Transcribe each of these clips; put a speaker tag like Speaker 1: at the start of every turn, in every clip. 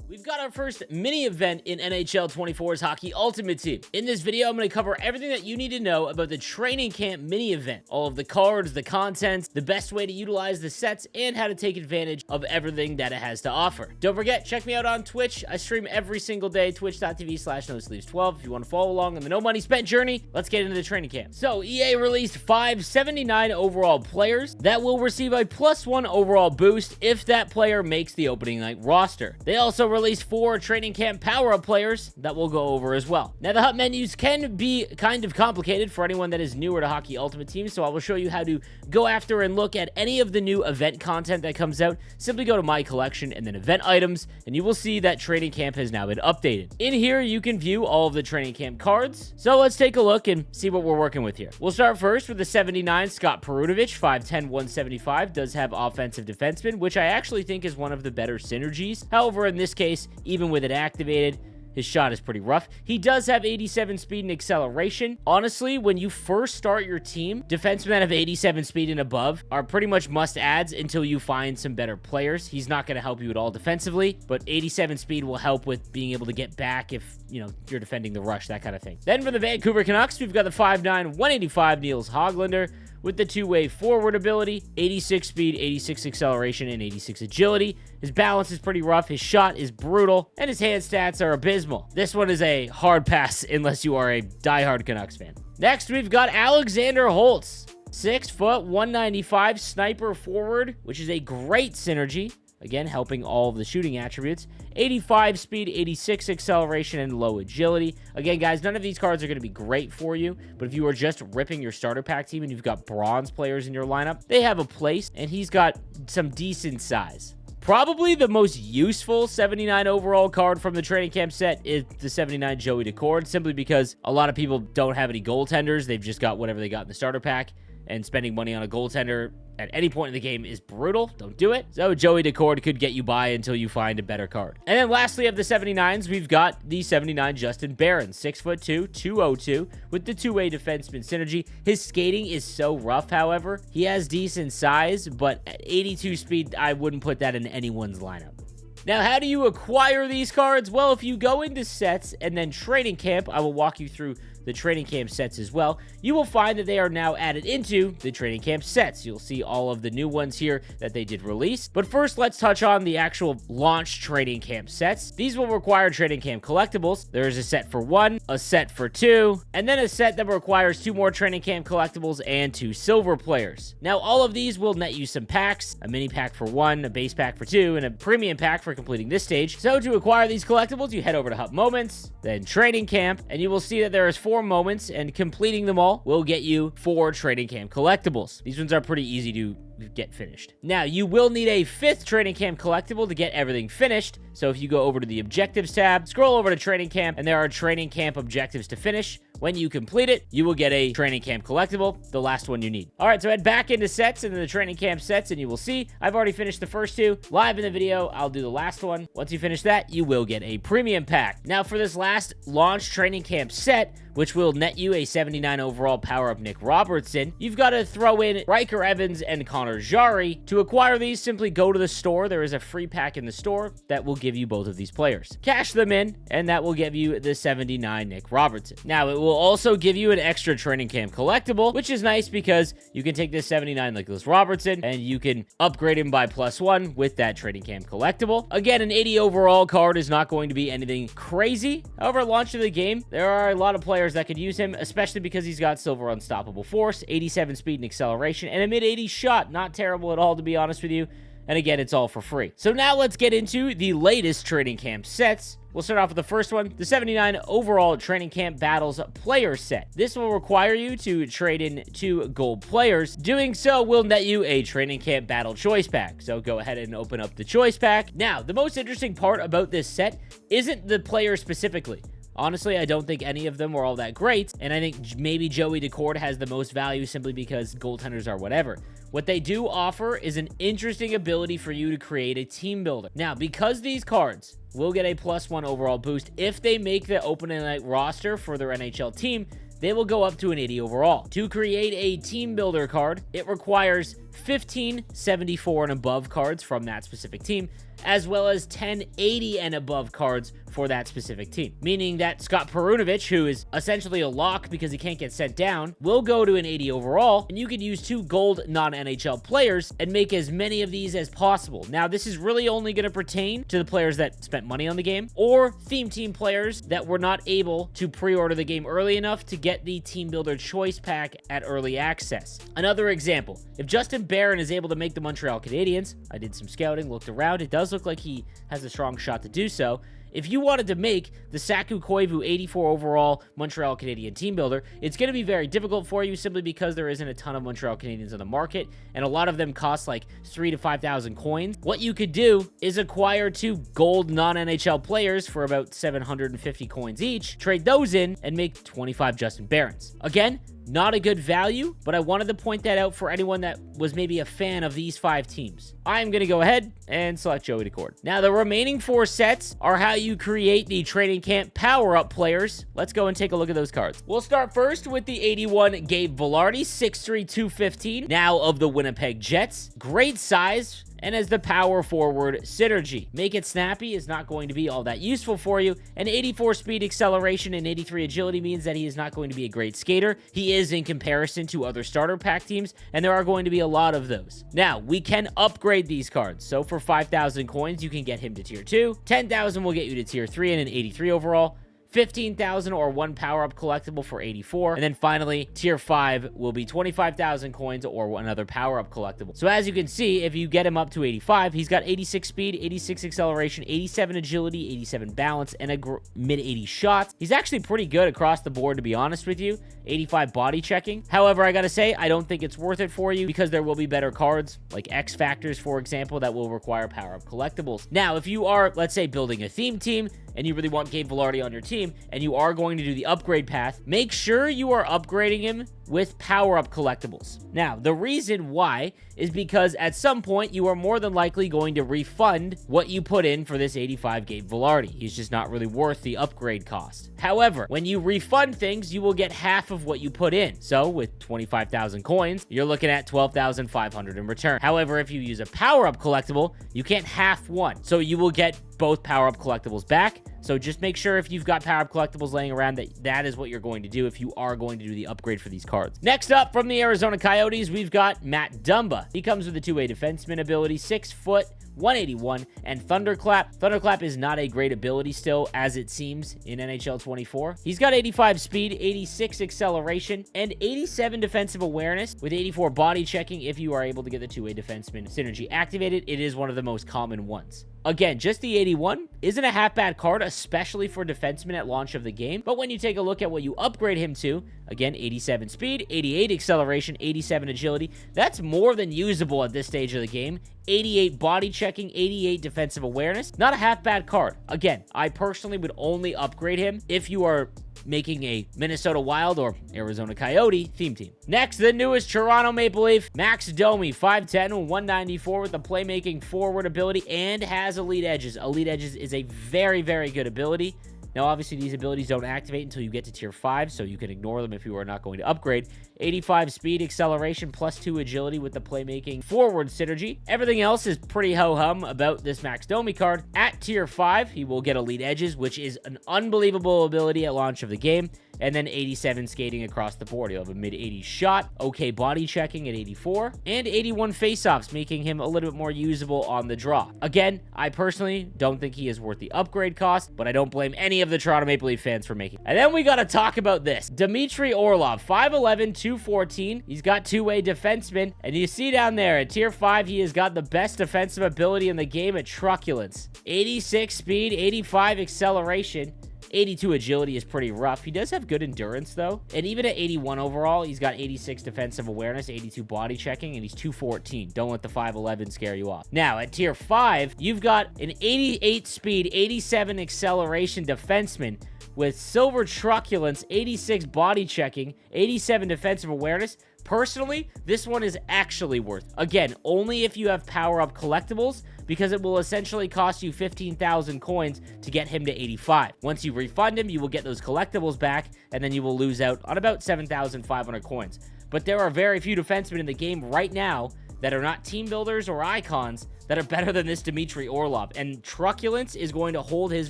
Speaker 1: We've got our first mini event in NHL 24's Hockey Ultimate Team. In this video, I'm going to cover everything that you need to know about the training camp mini event. All of the cards, the contents, the best way to utilize the sets, and how to take advantage of everything that it has to offer. Don't forget, check me out on Twitch. I stream every single day, twitch.tv/nosleeves12. If you want to follow along on the no money spent journey, let's get into the training camp. So EA released 5 79 overall players that will receive a +1 overall boost if that player makes the opening night roster. They also released 4 training camp power-up players that we'll go over as well. Now, the hut menus can be kind of complicated for anyone that is newer to Hockey Ultimate Team, so I will show you how to go after and look at any of the new event content that comes out. Simply go to My Collection and then Event Items, and you will see that training camp has now been updated. In here, you can view all of the training camp cards, so let's take a look and see what we're working with here. We'll start first with the 79 Scott Perunovich, 5'10", 175, does have offensive defenseman, which I actually think is one of the better synergies. However, in this case, even with it activated, his shot is pretty rough. He does have 87 speed and acceleration. Honestly, when you first start your team, defensemen that have 87 speed and above are pretty much must-adds until you find some better players. He's not going to help you at all defensively, but 87 speed will help with being able to get back if, you know, you're defending the rush, that kind of thing. Then for the Vancouver Canucks, we've got the 5'9", 185 Niels Hoglander, with the two-way forward ability, 86 speed, 86 acceleration, and 86 agility. His balance is pretty rough, his shot is brutal, and his hand stats are abysmal. This one is a hard pass unless you are a diehard Canucks fan. Next, we've got Alexander Holtz, 6 foot, 195 sniper forward, which is a great synergy. Again, helping all of the shooting attributes. 85 speed, 86 acceleration, and low agility. Again, guys, none of these cards are going to be great for you, but if you are just ripping your starter pack team and you've got bronze players in your lineup, they have a place, and he's got some decent size. Probably the most useful 79 overall card from the training camp set is the 79 Joey Daccord, simply because a lot of people don't have any goaltenders. They've just got whatever they got in the starter pack, and spending money on a goaltender at any point in the game is brutal. Don't do it. So Joey Daccord could get you by until you find a better card. And then lastly of the 79s, we've got the 79 Justin Barron, 6'2", 202, with the two-way defenseman synergy. His skating is so rough, however. He has decent size, but at 82 speed, I wouldn't put that in anyone's lineup. Now, how do you acquire these cards? Well, if you go into sets and then training camp, I will walk you through the training camp sets as well. You will find that they are now added into the training camp sets. You'll see all of the new ones here that they did release. But first, let's touch on the actual launch training camp sets. These will require training camp collectibles. There is a set for 1, a set for 2, and then a set that requires 2 more training camp collectibles and 2 silver players. Now, all of these will net you some packs, a mini pack for 1, a base pack for 2, and a premium pack for completing this stage. So to acquire these collectibles, you head over to Hut Moments, then training camp, and you will see that there is 4 moments, and completing them all will get you 4 training camp collectibles. These ones are pretty easy to get finished. Now, you will need a 5th training camp collectible to get everything finished. So if you go over to the objectives tab, scroll over to training camp, and there are training camp objectives to finish. When you complete it, you will get a training camp collectible, the last one you need. All right, so head back into sets and then the training camp sets, and you will see I've already finished the first 2. Live in the video, I'll do the last one. Once you finish that, you will get a premium pack. Now, for this last launch training camp set, which will net you a 79 overall power-up Nick Robertson, you've got to throw in Riker Evans and Connor Jarry. To acquire these, simply go to the store. There is a free pack in the store that will give you both of these players. Cash them in, and that will give you the 79 Nick Robertson. Now, it will also give you an extra training camp collectible, which is nice because you can take this 79 Nicholas Robertson, and you can upgrade him by +1 with that training camp collectible. Again, an 80 overall card is not going to be anything crazy. However, at launch of the game, there are a lot of players that could use him, especially because he's got silver unstoppable force, 87 speed and acceleration, and a mid-80s shot. Not terrible at all, to be honest with you. And again, it's all for free. So now let's get into the latest training camp sets. We'll start off with the first one, the 79 overall training camp battles player set. This will require you to trade in 2 gold players. Doing so will net you a training camp battle choice pack. So go ahead and open up the choice pack. Now, the most interesting part about this set isn't the player specifically. Honestly, I don't think any of them were all that great, and I think maybe Joey Daccord has the most value simply because goaltenders are whatever. What they do offer is an interesting ability for you to create a team builder. Now, because these cards will get a +1 overall boost if they make the opening night roster for their NHL team, they will go up to an 80 overall. To create a team builder card, it requires 15 74 and above cards from that specific team. as well as 10 80 and above cards for that specific team. Meaning that Scott Perunovich, who is essentially a lock because he can't get sent down, will go to an 80 overall, and you could use 2 gold non-NHL players and make as many of these as possible. Now, this is really only going to pertain to the players that spent money on the game, or theme team players that were not able to pre-order the game early enough to get the Team Builder Choice Pack at early access. Another example, if Justin Barron is able to make the Montreal Canadiens, I did some scouting, looked around, it does look like he has a strong shot to do so. If you wanted to make the Saku Koivu 84 overall Montreal Canadian team builder, it's going to be very difficult for you simply because there isn't a ton of Montreal Canadiens on the market, and a lot of them cost like 3,000 to 5,000 coins. What you could do is acquire 2 gold non-NHL players for about 750 coins each, trade those in, and make 25 Justin Barons. Again, not a good value, but I wanted to point that out for anyone that was maybe a fan of these 5 teams. I'm going to go ahead and select Joey Daccord. Now, the remaining 4 sets are how you create the training camp power-up players. Let's go and take a look at those cards. We'll start first with the 81 Gabe Vilardi, 6'3", 215, now of the Winnipeg Jets. Great size, and as the power forward synergy. Make it snappy is not going to be all that useful for you, and 84 speed acceleration and 83 agility means that he is not going to be a great skater. He is in comparison to other starter pack teams, and there are going to be a lot of those. Now, we can upgrade these cards. So for 5,000 coins, you can get him to tier 2. 10,000 will get you to tier 3 and an 83 overall. 15,000 or 1 power-up collectible for 84. And then finally, tier 5 will be 25,000 coins or another power-up collectible. So as you can see, if you get him up to 85, he's got 86 speed, 86 acceleration, 87 agility, 87 balance, and a mid-80 shots. He's actually pretty good across the board, to be honest with you. 85 body checking. However, I gotta say, I don't think it's worth it for you because there will be better cards, like X Factors, for example, that will require power-up collectibles. Now, if you are, let's say, building a theme team, and you really want Gabe Vilardi on your team, and you are going to do the upgrade path, make sure you are upgrading him with power-up collectibles. Now, the reason why is because at some point, you are more than likely going to refund what you put in for this 85 Gabe Vilardi. He's just not really worth the upgrade cost. However, when you refund things, you will get half of what you put in. So with 25,000 coins, you're looking at 12,500 in return. However, if you use a power-up collectible, you can't half one. So you will get both power-up collectibles back. So just make sure if you've got power-up collectibles laying around that is what you're going to do if you are going to do the upgrade for these cards. Next up, from the Arizona Coyotes, we've got Matt Dumba. He comes with a 2-way defenseman ability, 6 foot, 181, and Thunderclap. Thunderclap is not a great ability still, as it seems, in NHL 24. He's got 85 speed, 86 acceleration, and 87 defensive awareness, with 84 body checking if you are able to get the 2-way defenseman synergy activated. It is one of the most common ones. Again, just the 81 isn't a half bad card, especially for defensemen at launch of the game. But when you take a look at what you upgrade him to, again, 87 speed, 88 acceleration, 87 agility, that's more than usable at this stage of the game. 88 body checking, 88 defensive awareness. Not a half bad card. Again, I personally would only upgrade him if you are making a Minnesota Wild or Arizona Coyote theme team. Next, the newest Toronto Maple Leaf, Max Domi, 5'10", 194 with the playmaking forward ability and has Elite Edges. Elite Edges is a very, very good ability. Now, obviously, these abilities don't activate until you get to tier 5, so you can ignore them if you are not going to upgrade. 85 speed, acceleration, plus 2 agility with the playmaking forward synergy. Everything else is pretty ho-hum about this Max Domi card. At tier 5, he will get Elite Edges, which is an unbelievable ability at launch of the game. And then 87 skating across the board. He'll have a mid-80 shot, okay body checking at 84, and 81 face-offs, making him a little bit more usable on the draw. Again, I personally don't think he is worth the upgrade cost, but I don't blame any of the Toronto Maple Leaf fans for making it. And then we got to talk about this. Dmitry Orlov, 5'11", 214. He's got 2-way defenseman, and you see down there at tier 5, he has got the best defensive ability in the game at Truculence. 86 speed, 85 acceleration, 82 agility is pretty rough. He does have good endurance, though. And even at 81 overall, he's got 86 defensive awareness, 82 body checking, and he's 214. Don't let the 5'11 scare you off. Now, at tier 5, you've got an 88 speed, 87 acceleration defenseman with silver truculence, 86 body checking, 87 defensive awareness. Personally, this one is actually worth. Again, only if you have power-up collectibles, because it will essentially cost you 15,000 coins to get him to 85. Once you refund him, you will get those collectibles back, and then you will lose out on about 7,500 coins. But there are very few defensemen in the game right now that are not team builders or icons that are better than this Dmitry Orlov, and Truculence is going to hold his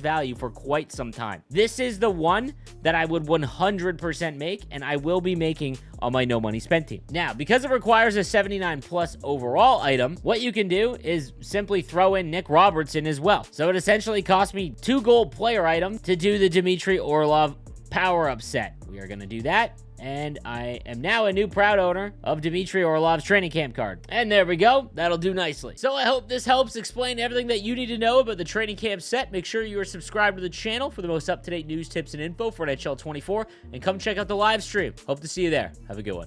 Speaker 1: value for quite some time. This is the one that I would 100% make, and I will be making on my no money spent team. Now, because it requires a 79 plus overall item, what you can do is simply throw in Nick Robertson as well. So it essentially cost me 2 gold player item to do the Dmitry Orlov power-up set. We are going to do that. And I am now a new proud owner of Dmitry Orlov's training camp card. And there we go. That'll do nicely. So I hope this helps explain everything that you need to know about the training camp set. Make sure you are subscribed to the channel for the most up-to-date news, tips, and info for NHL 24. And come check out the live stream. Hope to see you there. Have a good one.